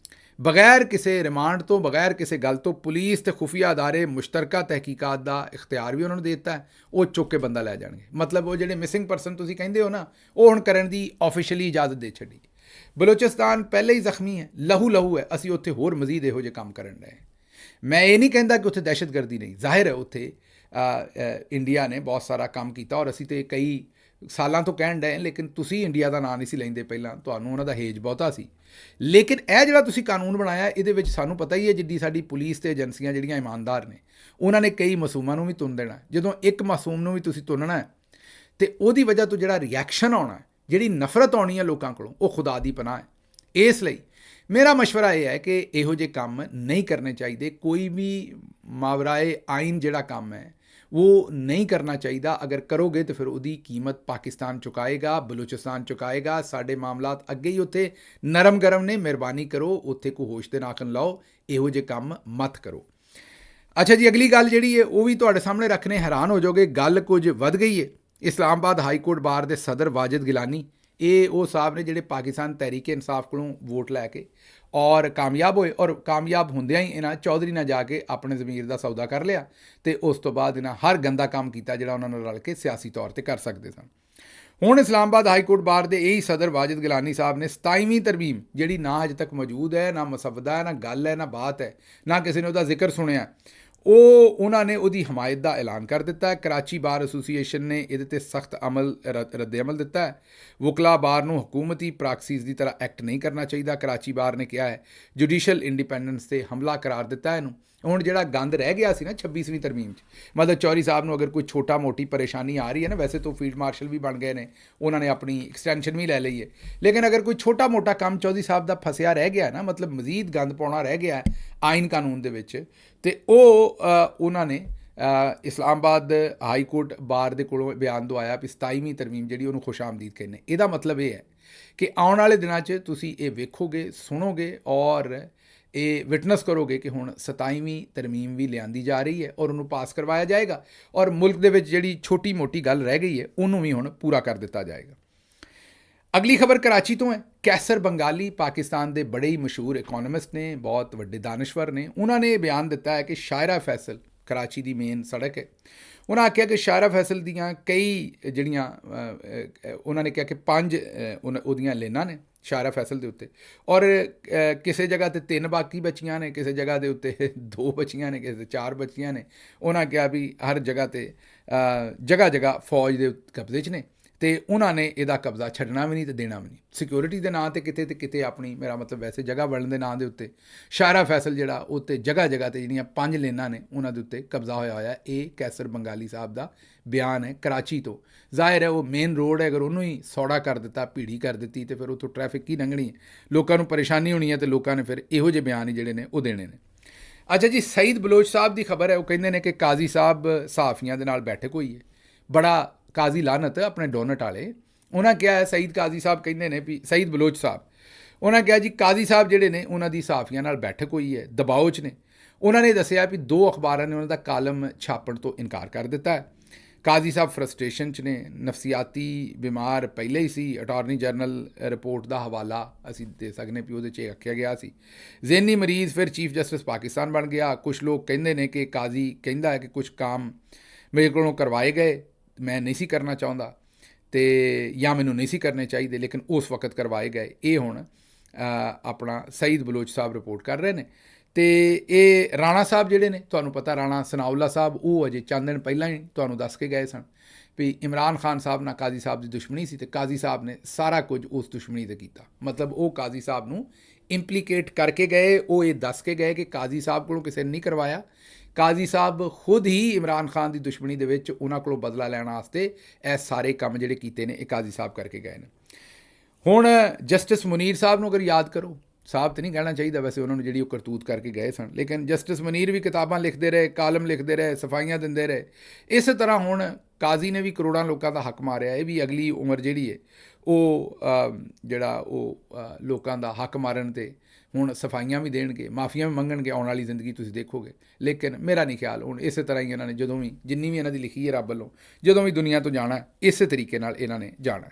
ਬਗੈਰ ਕਿਸੇ ਰਿਮਾਂਡ ਤੋਂ, ਬਗੈਰ ਕਿਸੇ ਗੱਲ ਤੋਂ ਪੁਲਿਸ ਤੇ ਖੁਫੀਆ ਅਦਾਰੇ ਮੁਸ਼ਤਰਕਾ ਤਹਿਕੀਕਾਤ ਦਾ ਇਖਤਿਆਰ ਵੀ ਉਹਨਾਂ ਨੂੰ ਦੇ ਦਿੱਤਾ ਹੈ। ਉਹ ਚੁੱਕ ਕੇ ਬੰਦਾ ਲੈ ਜਾਣਗੇ। ਮਤਲਬ ਉਹ ਜਿਹੜੇ ਮਿਸਿੰਗ ਪਰਸਨ ਤੁਸੀਂ ਕਹਿੰਦੇ ਹੋ ਨਾ, ਉਹ ਹੁਣ ਕਰਨ ਦੀ ਆਫੀਸ਼ੀਅਲੀ ਇਜਾਜ਼ਤ ਦੇ ਛੱਡੀ। ਬਲੋਚਿਸਤਾਨ ਪਹਿਲੇ ਹੀ ਜ਼ਖਮੀ ਹੈ, ਲਹੂ ਹੈ। ਅਸੀਂ ਉੱਥੇ ਹੋਰ ਮਜ਼ੀਦ ਇਹੋ ਜਿਹੇ ਕੰਮ ਕਰਨ ਰਹੇ। ਮੈਂ ਇਹ ਨਹੀਂ ਕਹਿੰਦਾ ਕਿ ਉੱਥੇ ਦਹਿਸ਼ਤਗਰਦੀ ਨਹੀਂ, ਜ਼ਾਹਿਰ ਹੈ ਉੱਥੇ ਇੰਡੀਆ ਨੇ ਬਹੁਤ ਸਾਰਾ ਕੰਮ ਕੀਤਾ, ਔਰ ਅਸੀਂ ਤੇ ਕਈ ਸਾਲਾਂ ਤੋਂ ਕਹਿਣ ਡਏ, ਲੇਕਿਨ ਤੁਸੀਂ ਇੰਡੀਆ ਦਾ ਨਾਂ ਨਹੀਂ ਸੀ ਲੈਂਦੇ ਪਹਿਲਾਂ, ਤੁਹਾਨੂੰ ਉਹਨਾਂ ਦਾ ਹੇਜ ਬਹੁਤਾ ਸੀ। ਲੇਕਿਨ ਇਹ ਜਿਹੜਾ ਤੁਸੀਂ ਕਾਨੂੰਨ ਬਣਾਇਆ, ਇਹਦੇ ਵਿੱਚ ਸਾਨੂੰ ਪਤਾ ਹੀ ਹੈ ਜਿੱਡੀ ਸਾਡੀ ਪੁਲਿਸ ਤੇ ਏਜੰਸੀਆਂ ਜਿਹੜੀਆਂ ਇਮਾਨਦਾਰ ਨੇ, ਉਹਨਾਂ ਨੇ ਕਈ ਮਾਸੂਮਾਂ ਨੂੰ ਵੀ ਤੁੰਨ ਦੇਣਾ। ਜਦੋਂ ਇੱਕ ਮਾਸੂਮ ਨੂੰ ਵੀ ਤੁਸੀਂ ਤੁੰਨਣਾ ਤੇ ਉਹਦੀ ਵਜ੍ਹਾ ਤੋਂ ਜਿਹੜਾ ਰਿਐਕਸ਼ਨ ਆਉਣਾ, ਜਿਹੜੀ ਨਫ਼ਰਤ ਆਉਣੀ ਹੈ ਲੋਕਾਂ ਕੋਲੋਂ, ਉਹ ਖੁਦਾ ਦੀ ਪਨਾਹ ਹੈ। ਇਸ ਲਈ ਮੇਰਾ ਮਸ਼ਵਰਾ ਇਹ ਹੈ ਕਿ ਇਹੋ ਜਿਹੇ ਕੰਮ ਨਹੀਂ ਕਰਨੇ ਚਾਹੀਦੇ। ਕੋਈ ਵੀ ਮਾਵਰਾਏ ਆਈਨ ਜਿਹੜਾ ਕੰਮ ਹੈ ਉਹ ਨਹੀਂ ਕਰਨਾ ਚਾਹੀਦਾ। ਅਗਰ ਕਰੋਗੇ ਤਾਂ ਫਿਰ ਉਹਦੀ ਕੀਮਤ ਪਾਕਿਸਤਾਨ ਚੁਕਾਏਗਾ, ਬਲੂਚਿਸਤਾਨ ਚੁਕਾਏਗਾ। ਸਾਡੇ ਮਾਮਲਾਤ ਅੱਗੇ ਹੀ ਉੱਥੇ ਨਰਮ ਗਰਮ ਨੇ। ਮਿਹਰਬਾਨੀ ਕਰੋ, ਉੱਥੇ ਕੋਈ ਹੋਸ਼ ਤੇ ਨਾਖਨ ਲਾਓ, ਇਹੋ ਜਿਹੇ ਕੰਮ ਮਤ ਕਰੋ। ਅੱਛਾ ਜੀ, ਅਗਲੀ ਗੱਲ ਜਿਹੜੀ ਹੈ ਉਹ ਵੀ ਤੁਹਾਡੇ ਸਾਹਮਣੇ ਰੱਖਣੇ, ਹੈਰਾਨ ਹੋ ਜਾਓਗੇ, ਗੱਲ ਕੁਝ ਵੱਧ ਗਈ ਹੈ। ਇਸਲਾਮਾਬਾਦ ਹਾਈ ਕੋਰਟ ਬਾਰ ਦੇ ਸਦਰ ਵਾਜਿਦ ਗਿਲਾਨੀ, ਇਹ ਉਹ ਸਾਹਿਬ ਨੇ ਜਿਹੜੇ ਪਾਕਿਸਤਾਨ ਤਹਿਰੀਕ ਇਨਸਾਫ ਕੋਲੋਂ ਵੋਟ ਲੈ ਕੇ ਔਰ ਕਾਮਯਾਬ ਹੋਏ, ਔਰ ਕਾਮਯਾਬ ਹੁੰਦਿਆਂ ਹੀ ਇਹਨਾਂ ਚੌਧਰੀ ਨਾਲ ਜਾ ਕੇ ਆਪਣੇ ਜ਼ਮੀਰ ਦਾ ਸੌਦਾ ਕਰ ਲਿਆ, ਤੇ ਉਸ ਤੋਂ ਬਾਅਦ ਇਹਨਾਂ ਹਰ ਗੰਦਾ ਕੰਮ ਕੀਤਾ ਜਿਹੜਾ ਉਹਨਾਂ ਨਾਲ ਰਲ ਕੇ ਸਿਆਸੀ ਤੌਰ ਤੇ ਕਰ ਸਕਦੇ ਸਨ। ਹੁਣ ਇਸਲਾਮਾਬਾਦ ਹਾਈ ਕੋਰਟ ਬਾਰ ਦੇ ਇਹੀ ਸਦਰ ਵਾਜਿਦ ਗਿਲਾਨੀ ਸਾਹਿਬ ਨੇ 27ਵੀਂ ਤਰਮੀਮ, ਜਿਹੜੀ ਨਾ ਅਜੇ ਤੱਕ ਮੌਜੂਦ ਹੈ, ਨਾ ਮਸਵਦਾ ਹੈ, ਨਾ ਗੱਲ ਹੈ, ਨਾ ਬਾਤ ਹੈ, ਨਾ ਕਿਸੇ ਨੇ ਉਹਦਾ ਜ਼ਿਕਰ ਸੁਣਿਆ, ਉਹਨਾਂ ਨੇ ਉਹਦੀ ਹਮਾਇਤ ਦਾ ਐਲਾਨ ਕਰ ਦਿੱਤਾ ਹੈ। ਕਰਾਚੀ ਬਾਰ ਐਸੋਸੀਏਸ਼ਨ ਨੇ ਇਹਦੇ ਤੇ ਸਖਤ ਰੱਦ ਅਮਲ ਦਿੱਤਾ ਹੈ। ਵਕਲਾ ਬਾਰ ਨੂੰ ਹਕੂਮਤੀ ਪ੍ਰਾਕਸੀਜ਼ ਦੀ ਤਰ੍ਹਾਂ ਐਕਟ ਨਹੀਂ ਕਰਨਾ ਚਾਹੀਦਾ। ਕਰਾਚੀ ਬਾਰ ਨੇ ਕਿਹਾ ਹੈ ਜੁਡੀਸ਼ੀਅਲ ਇੰਡੀਪੈਂਡੈਂਸ ਤੇ ਹਮਲਾ ਕਰਾਰ ਦਿੱਤਾ ਇਹਨੂੰ। ਹੁਣ ਜਿਹੜਾ ਗੰਦ ਰਹਿ ਗਿਆ ਸੀ ਨਾ 26ਵੀਂ ਤਰਮੀਮ 'ਚ, ਮਤਲਬ ਚੌਧਰੀ ਸਾਹਿਬ ਨੂੰ ਅਗਰ ਕੋਈ ਛੋਟਾ ਮੋਟੀ ਪਰੇਸ਼ਾਨੀ ਆ ਰਹੀ ਹੈ ਨਾ, ਵੈਸੇ ਤਾਂ ਫੀਲਡ ਮਾਰਸ਼ਲ ਵੀ ਬਣ ਗਏ ਨੇ, ਉਹਨਾਂ ਨੇ ਆਪਣੀ ਐਕਸਟੈਂਸ਼ਨ ਵੀ ਲੈ ਲਈ ਹੈ, ਲੇਕਿਨ ਅਗਰ ਕੋਈ ਛੋਟਾ ਮੋਟਾ ਕੰਮ ਚੌਧਰੀ ਸਾਹਿਬ ਦਾ ਫਸਿਆ ਰਹਿ ਗਿਆ ਨਾ, ਮਤਲਬ ਮਜ਼ੀਦ ਗੰਦ ਪਾਉਣਾ ਰਹਿ ਗਿਆ ਆਈਨ ਕਾਨੂੰਨ ਦੇ ਵਿੱਚ, ਤੇ ਉਹ ਉਹਨਾਂ ਨੇ ਇਸਲਾਮਾਬਾਦ ਹਾਈ ਕੋਰਟ ਬਾਰ ਦੇ ਕੋਲੋਂ ਬਿਆਨ ਦਵਾਇਆ ਵੀ 27ਵੀਂ ਤਰਮੀਮ ਜਿਹੜੀ ਉਹਨੂੰ ਖੁਸ਼ਾਮਦੀਦ ਕਹਿੰਦੇ। ਇਹਦਾ ਮਤਲਬ ਇਹ ਹੈ ਕਿ ਆਉਣ ਵਾਲੇ ਦਿਨਾਂ 'ਚ ਤੁਸੀਂ ਇਹ ਵੇਖੋਗੇ, ਸੁਣੋਗੇ ਔਰ ਇਹ ਵਿਟਨੈਸ ਕਰੋਗੇ ਕਿ ਹੁਣ 27ਵੀਂ ਤਰਮੀਮ ਵੀ ਲਿਆਂਦੀ ਜਾ ਰਹੀ ਹੈ ਔਰ ਉਹਨੂੰ ਪਾਸ ਕਰਵਾਇਆ ਜਾਏਗਾ, ਔਰ ਮੁਲਕ ਦੇ ਵਿੱਚ ਜਿਹੜੀ ਛੋਟੀ ਮੋਟੀ ਗੱਲ ਰਹਿ ਗਈ ਹੈ ਉਹਨੂੰ ਵੀ ਹੁਣ ਪੂਰਾ ਕਰ ਦਿੱਤਾ ਜਾਏਗਾ। ਅਗਲੀ ਖਬਰ ਕਰਾਚੀ ਤੋਂ ਹੈ। ਕੈਸਰ ਬੰਗਾਲੀ ਪਾਕਿਸਤਾਨ ਦੇ ਬੜੇ ਹੀ ਮਸ਼ਹੂਰ ਇਕੋਨੋਮਿਸਟ ਨੇ, ਬਹੁਤ ਵੱਡੇ ਦਾਨਸ਼ਵਰ ਨੇ। ਉਹਨਾਂ ਨੇ ਇਹ ਬਿਆਨ ਦਿੱਤਾ ਹੈ ਕਿ ਸ਼ਾਇਰਾ ਫੈਸਲ ਕਰਾਚੀ ਦੀ ਮੇਨ ਸੜਕ ਹੈ, ਉਹਨਾਂ ਆਖਿਆ ਕਿ ਸ਼ਾਇਰਾ ਫੈਸਲ ਦੀਆਂ ਕਈ ਜਿਹੜੀਆਂ ਉਹਨਾਂ ਨੇ ਕਿਹਾ ਕਿ 5 ਉਹਦੀਆਂ ਲੇਨਾਂ ਨੇ ਸ਼ਾਇਰਾ ਫੈਸਲ ਦੇ ਉੱਤੇ, ਔਰ ਕਿਸੇ ਜਗ੍ਹਾ 'ਤੇ 3 ਬਾਕੀ ਬਚੀਆਂ ਨੇ, ਕਿਸੇ ਜਗ੍ਹਾ ਦੇ ਉੱਤੇ 2 ਬਚੀਆਂ ਨੇ, ਕਿਸੇ 'ਤੇ 4 ਬਚੀਆਂ ਨੇ। ਉਹਨਾਂ ਕਿਹਾ ਵੀ ਹਰ ਜਗ੍ਹਾ 'ਤੇ ਜਗ੍ਹਾ ਫੌਜ ਦੇ ਕਬਜ਼ੇ 'ਚ ਨੇ, ਤੇ ਉਹਨਾਂ ਨੇ ਇਹਦਾ ਕਬਜ਼ਾ ਛੱਡਣਾ ਵੀ ਨਹੀਂ ਤੇ ਦੇਣਾ ਵੀ ਨਹੀਂ। ਸਿਕਿਉਰਿਟੀ ਦੇ ਨਾਂ 'ਤੇ ਕਿਤੇ ਤੇ ਕਿਤੇ ਆਪਣੀ, ਮੇਰਾ ਮਤਲਬ ਵੈਸੇ ਜਗ੍ਹਾ ਬਣਨ ਦੇ ਨਾਂ ਦੇ ਉੱਤੇ ਸ਼ਾਇਰਾ ਫੈਸਲ ਜਿਹੜਾ ਉੱਤੇ ਜਗ੍ਹਾ 'ਤੇ ਜਿਹੜੀਆਂ 5 ਲੇਨਾਂ ਨੇ ਉਹਨਾਂ ਦੇ ਉੱਤੇ ਕਬਜ਼ਾ ਹੋਇਆ। ਇਹ ਕੈਸਰ ਬੰਗਾਲੀ ਸਾਹਿਬ ਦਾ ਬਿਆਨ ਹੈ ਕਰਾਚੀ ਤੋਂ। ਜ਼ਾਹਿਰ ਹੈ ਉਹ ਮੇਨ ਰੋਡ ਹੈ, ਅਗਰ ਉਹਨੂੰ ਹੀ ਸੌੜਾ ਕਰ ਦਿੱਤਾ, ਭੀੜੀ ਕਰ ਦਿੱਤੀ, ਤੇ ਫਿਰ ਉੱਥੋਂ ਟ੍ਰੈਫਿਕ ਕੀ ਲੰਘਣੀ ਹੈ, ਲੋਕਾਂ ਨੂੰ ਪਰੇਸ਼ਾਨੀ ਹੋਣੀ ਹੈ, ਤੇ ਲੋਕਾਂ ਨੇ ਫਿਰ ਇਹੋ ਜਿਹੇ ਬਿਆਨ ਹੀ ਜਿਹੜੇ ਨੇ ਉਹ ਦੇਣੇ ਨੇ। ਅੱਛਾ ਜੀ, ਸਈਦ ਬਲੋਚ ਸਾਹਿਬ ਦੀ ਖਬਰ ਹੈ। ਉਹ ਕਹਿੰਦੇ ਨੇ ਕਿ ਕਾਜ਼ੀ ਸਾਹਿਬ ਸਹਾਫੀਆਂ ਦੇ ਨਾਲ ਬੈਠਕ ਹੋਈ ਹੈ, ਬੜਾ ਕਾਜ਼ੀ ਲਾਨਤ ਆਪਣੇ ਡੋਨਟ ਵਾਲੇ, ਉਹਨਾਂ ਕਿਹਾ, ਸਈਦ ਕਾਜ਼ੀ ਸਾਹਿਬ ਕਹਿੰਦੇ ਨੇ ਵੀ, ਸਈਦ ਬਲੋਚ ਸਾਹਿਬ, ਉਹਨਾਂ ਕਿਹਾ ਜੀ ਕਾਜ਼ੀ ਸਾਹਿਬ ਜਿਹੜੇ ਨੇ ਉਹਨਾਂ ਦੀ ਸਾਫੀਆਂ ਨਾਲ ਬੈਠਕ ਹੋਈ ਹੈ, ਦਬਾਓ 'ਚ ਨੇ। ਉਹਨਾਂ ਨੇ ਦੱਸਿਆ ਵੀ 2 ਅਖਬਾਰਾਂ ਨੇ ਉਹਨਾਂ ਦਾ ਕਾਲਮ ਛਾਪਣ ਤੋਂ ਇਨਕਾਰ ਕਰ ਦਿੱਤਾ ਹੈ। ਕਾਜ਼ੀ ਸਾਹਿਬ ਫਰਸਟ੍ਰੇਸ਼ਨ 'ਚ ਨੇ, ਨਫਸੀਆਤੀ ਬਿਮਾਰ ਪਹਿਲੇ ਹੀ ਸੀ। ਅਟਾਰਨੀ ਜਨਰਲ ਰਿਪੋਰਟ ਦਾ ਹਵਾਲਾ ਅਸੀਂ ਦੇ ਸਕਦੇ ਵੀ ਉਹਦੇ 'ਚ ਇਹ ਆਖਿਆ ਗਿਆ ਸੀ। ਜ਼ਹਿਨੀ ਮਰੀਜ਼ ਫਿਰ ਚੀਫ ਜਸਟਿਸ ਪਾਕਿਸਤਾਨ ਬਣ ਗਿਆ। ਕੁਛ ਲੋਕ ਕਹਿੰਦੇ ਨੇ ਕਿ ਕਾਜ਼ੀ ਕਹਿੰਦਾ ਹੈ ਕਿ ਕੁਛ ਕੰਮ ਮੇਰੇ ਕੋਲੋਂ ਕਰਵਾਏ ਗਏ, ਮੈਂ ਨਹੀਂ ਸੀ ਕਰਨਾ ਚਾਹੁੰਦਾ ਅਤੇ ਜਾਂ ਮੈਨੂੰ ਨਹੀਂ ਸੀ ਕਰਨੇ ਚਾਹੀਦੇ, ਲੇਕਿਨ ਉਸ ਵਕਤ ਕਰਵਾਏ ਗਏ। ਇਹ ਹੁਣ ਆਪਣਾ ਸਈਦ ਬਲੋਚ ਸਾਹਿਬ ਰਿਪੋਰਟ ਕਰ ਰਹੇ ਨੇ। ਅਤੇ ਇਹ ਰਾਣਾ ਸਾਹਿਬ ਜਿਹੜੇ ਨੇ, ਤੁਹਾਨੂੰ ਪਤਾ ਰਾਣਾ ਸਨਾਉਲਾ ਸਾਹਿਬ, ਉਹ ਅਜੇ ਚੰਦ ਦਿਨ ਪਹਿਲਾਂ ਹੀ ਤੁਹਾਨੂੰ ਦੱਸ ਕੇ ਗਏ ਸਨ ਵੀ ਇਮਰਾਨ ਖਾਨ ਸਾਹਿਬ ਨਾਲ ਕਾਜ਼ੀ ਸਾਹਿਬ ਦੀ ਦੁਸ਼ਮਣੀ ਸੀ, ਅਤੇ ਕਾਜ਼ੀ ਸਾਹਿਬ ਨੇ ਸਾਰਾ ਕੁਝ ਉਸ ਦੁਸ਼ਮਣੀ 'ਤੇ ਕੀਤਾ। ਮਤਲਬ ਉਹ ਕਾਜ਼ੀ ਸਾਹਿਬ ਨੂੰ ਇੰਪਲੀਕੇਟ ਕਰਕੇ ਗਏ। ਉਹ ਇਹ ਦੱਸ ਕੇ ਗਏ ਕਿ ਕਾਜ਼ੀ ਸਾਹਿਬ ਕੋਲੋਂ ਕਿਸੇ ਨੇ ਨਹੀਂ ਕਰਵਾਇਆ, ਕਾਜ਼ੀ ਸਾਹਿਬ ਖੁਦ ਹੀ ਇਮਰਾਨ ਖਾਨ ਦੀ ਦੁਸ਼ਮਣੀ ਦੇ ਵਿੱਚ ਉਹਨਾਂ ਕੋਲੋਂ ਬਦਲਾ ਲੈਣ ਵਾਸਤੇ ਇਹ ਸਾਰੇ ਕੰਮ ਜਿਹੜੇ ਕੀਤੇ ਨੇ ਇਹ ਕਾਜ਼ੀ ਸਾਹਿਬ ਕਰਕੇ ਗਏ ਨੇ। ਹੁਣ ਜਸਟਿਸ ਮੁਨੀਰ ਸਾਹਿਬ ਨੂੰ ਅਗਰ ਯਾਦ ਕਰੋ, ਸਾਹਿਬ ਤਾਂ ਨਹੀਂ ਕਹਿਣਾ ਚਾਹੀਦਾ ਵੈਸੇ ਉਹਨਾਂ ਨੂੰ, ਜਿਹੜੀ ਉਹ ਕਰਤੂਤ ਕਰਕੇ ਗਏ ਸਨ, ਲੇਕਿਨ ਜਸਟਿਸ ਮੁਨੀਰ ਵੀ ਕਿਤਾਬਾਂ ਲਿਖਦੇ ਰਹੇ, ਕਾਲਮ ਲਿਖਦੇ ਰਹੇ, ਸਫਾਈਆਂ ਦਿੰਦੇ ਰਹੇ। ਇਸੇ ਤਰ੍ਹਾਂ ਹੁਣ ਕਾਜ਼ੀ ਨੇ ਵੀ ਕਰੋੜਾਂ ਲੋਕਾਂ ਦਾ ਹੱਕ ਮਾਰਿਆ। ਇਹ ਵੀ ਅਗਲੀ ਉਮਰ ਜਿਹੜੀ ਹੈ ਉਹ ਲੋਕਾਂ ਦਾ ਹੱਕ ਮਾਰਨ 'ਤੇ ਹੁਣ ਸਫਾਈਆਂ ਵੀ ਦੇਣਗੇ, ਮਾਫੀਆਂ ਵੀ ਮੰਗਣਗੇ। ਆਉਣ ਵਾਲੀ ਜ਼ਿੰਦਗੀ ਤੁਸੀਂ ਦੇਖੋਗੇ। ਲੇਕਿਨ ਮੇਰਾ ਨਹੀਂ ਖਿਆਲ ਹੁਣ ਇਸੇ ਤਰ੍ਹਾਂ ਹੀ ਇਹਨਾਂ ਨੇ ਜਦੋਂ ਵੀ, ਜਿੰਨੀ ਵੀ ਇਹਨਾਂ ਦੀ ਲਿਖੀ ਹੈ ਰੱਬ ਵੱਲੋਂ, ਜਦੋਂ ਵੀ ਦੁਨੀਆ ਤੋਂ ਜਾਣਾ ਇਸੇ ਤਰੀਕੇ ਨਾਲ ਇਹਨਾਂ ਨੇ ਜਾਣਾ।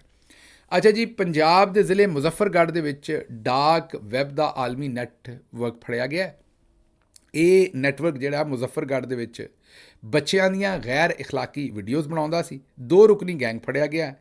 ਅੱਛਾ ਜੀ, ਪੰਜਾਬ ਦੇ ਜ਼ਿਲ੍ਹੇ ਮੁਜ਼ੱਫਰਗੜ੍ਹ ਦੇ ਵਿੱਚ ਡਾਕ ਵੈਬ ਦਾ ਆਲਮੀ ਨੈੱਟਵਰਕ ਫੜਿਆ ਗਿਆ। ਇਹ ਨੈੱਟਵਰਕ ਜਿਹੜਾ ਮੁਜ਼ੱਫਰਗੜ੍ਹ ਦੇ ਵਿੱਚ ਬੱਚਿਆਂ ਦੀਆਂ ਗੈਰ ਇਖਲਾਕੀ ਵੀਡੀਓਜ਼ ਬਣਾਉਂਦਾ ਸੀ। 2 ਰੁਕਨੀ ਗੈਂਗ ਫੜਿਆ ਗਿਆ।